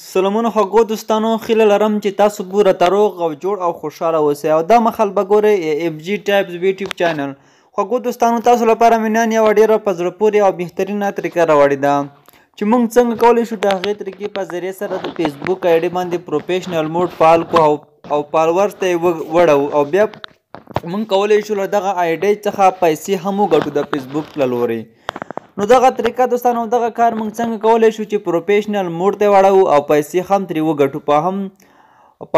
سلامونه خوږو دوستانو، هیله لرم چې تاسو پوره روغ او جوړ او خوشحاله اوسئ. او دا مهال به ګورئ اف جي ټایپز یوټیوب چینل. خوږو دوستانو، تاسو لپاره مې نن یوه ډېره په زړه پورې او بهترینه طریقه راوړې ده چې موږ څنګه کولی شو د هغې طریقې په ذریعې سره د فیسبوک آی ډي باندې پروفیشنل موډ فعال کړو او فالوورز ته یې وړو او بیا موږ کولی شو له دغه آی ډي څخه پیسې هم وګټو د فیسبوک له لورې. نو دغه طریقه دوستانو، دغه کار موږ څنګه کولی شو چې پروفیشنل موډ ته واړو او پیسې هم ترې وګټو په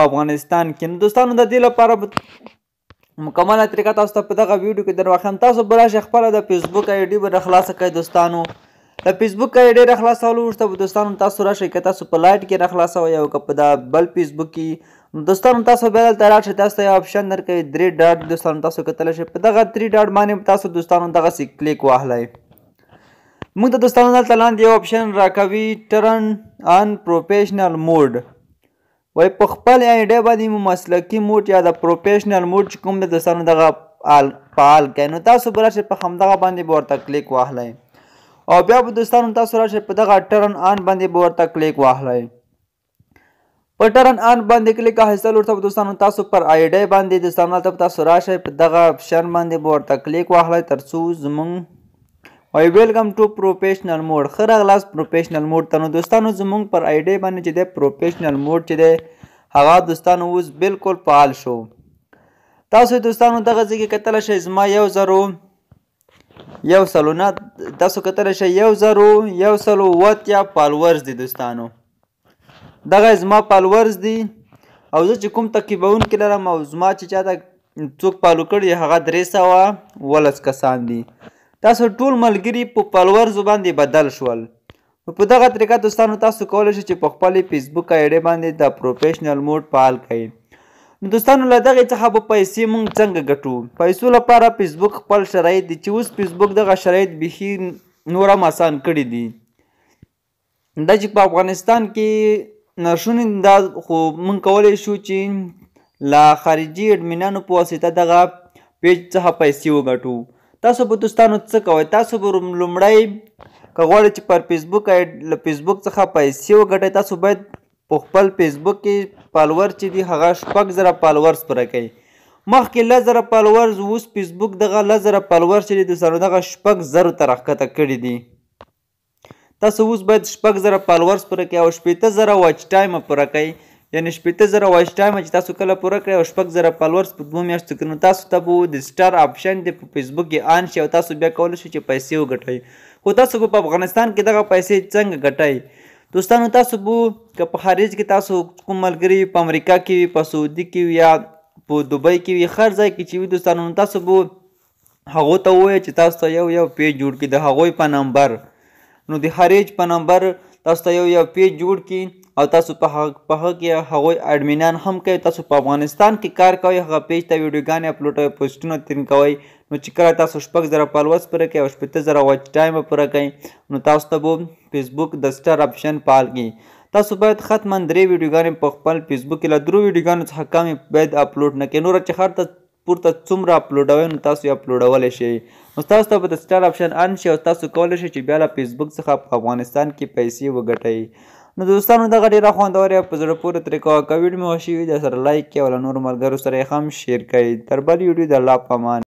افغانستان کې. نو دوستانو، د دې لپاره مکمله طریقه تاسو ته په دغه ویډیو کې در واخلم. تاسو به راشئ خپله د فیسبوک آی ډي به راخلاصه کړئ دوستانو. د فیسبوک آی ډي راخلاصولو وروسته به دوستانو تاسو راشئ، که تاسو په لایټ کې راخلاصوئ او که په د بل فیسبوک کې. دوستانو تاسو بیا دلته راشئ، تاسو ته یو اپشن درکوي 3 ډاټ. دوستانو تاسو کتلی شئ په دغه 3 ډاټ باندې تاسو دوستانو دغسې کلیک واخلئ. موږ ته دوستانو دلته لاندې یو اپشن راکوي ټرن آن پروفیشنل موډ. وایي په خپل آی ډي باندې مو مسلکي موډ یا د پروفیشنل موډ چې کوم دی دوستانو دغه فعال کړئ. نو تاسو به راشئ په همدغه باندې به ورته کلیک واخلئ او بیا به دوستانو تاسو راشئ په دغه ټرن آن باندې به ورته کلیک واخلئ. په ټرن آن باندې کلیک اخیستل وروسته به دوستانو تاسو پر آی ډي باندې دوستانو هلته به تاسو راشئ په دغه اپشن باندې به ورته کلیک واخلئ تر څو زموږ وایي ویلکم ټو پروفیشنل موډ، ښه راغلاست پروفیشنل موډ ته. نو دوستانو زموږ پر آی ډي باندې چې دی پروفیشنل موډ چې دی هغه دوستانو اوس بالکل فعال شو. تاسو دوستانو دغه ځای کې کتلی شئ زما 1000 نه تاسو کتلی شئ 1000 فالوورز دي دوستانو. دغه زما فالوورز دي او زه چې کوم تعقیبونکي لرم او زما چې چاته څوک فالو کړي هغه 319 کسان دي. تاسو ټول ملګري په فالوورزو باندې بدل شول. نو په دغه طریقه دوستانو تاسو کولی شئ چې په خپلې فیسبوک آی ډي باندې د پروفیشنل موډ فعال کړئ. نو دوستانو له دغې څخه به پیسې موږ څنګه ګټو؟ پیسو لپاره فیسبوک خپل شرایط دي چې اوس فیسبوک دغه شرایط بیخي نور هم اسان کړي دي. دا چې په افغانستان کې ناشونې دا خو موږ کولی شو چې له خارجي اډمینانو په واسطه دغه پیج څخه پیسې وګټو. تاسو به دوستانو څه کوئ؟ تاسو به لومړی که غواړئ چې پر له فیسبوک څخه پیسې وګټئ، تاسو باید په خپل فیسبوک کې فالوور چې دي هغه 6000 فالوورز پوره کړئ. مخکې 10,000 فالوورز، اوس فیسبوک دغه 10,000 فالوورز چې دي دوستانو دغه 6000 ته راښکته کړي دي. تاسو اوس باید 6000 فالوورز پوره کړئ او 80,000 واچ ټایمه پوره کړئ. یعنې 80,000 واچ ټایمه چې تاسو کله پوره کړئ او 6000 فالوورز په 2 میاشتو کې، نو تاسو ته به د سټار آپشن دی په فیسبوک کې آن شي او تاسو بیا کولی شئ چې پیسې وګټئ. خو تاسو به په افغانستان کې دغه پیسې څنګه ګټئ؟ دوستانو تاسو به که په خارج کې تاسو کوم ملګري په امریکا کې وي، په سعودي کې وي یا په دوبۍ کې وي، هر ځای کې چې وي دوستانو، نو تاسو به هغو ته ووایئ چې تاسو ته یو پیج جوړ کړي د هغوی په نمبر. نو د هر ایج په نمبر تاسو ته یو پیج جوړ کړي او تاسو په هغه کې هغوی اډمینان هم کوي. تاسو په افغانستان کې کار کوئ، هغه پیج ته ویډیوګانې اپلوډوئ، پوسټونه ترې کوئ. نو چې کله تاسو 6000 فالوورز پوره کړئ او 80,000 واچ ټایم پوره کړئ، نو تاسو ته به فیسبوک د سټار آپشن فعال کړي. تاسو باید حتما 3 ویډیوګانې په خپل فیسبوک کې له 3 ویډیوګانو څخه کمې باید اپلوډ نه کړئ. نور چې هر ته پورته څومره اپلوډوئ نو تاسو یې اپلوډولی شئ. نو تاسو ته به د سټار آپشن آن شي او تاسو کولی شئ چې بیا له فیسبوک څخه په افغانستان کې پیسې وګټئ. نو دوستانو دغه ډېره خوندوره په زړه پورې طریقه که ویډیو مې خوښ وي د سره لایک کړئ او له نورو ملګرو سره یې هم شیر کړئ. تر بل ویډیو د الله په امان.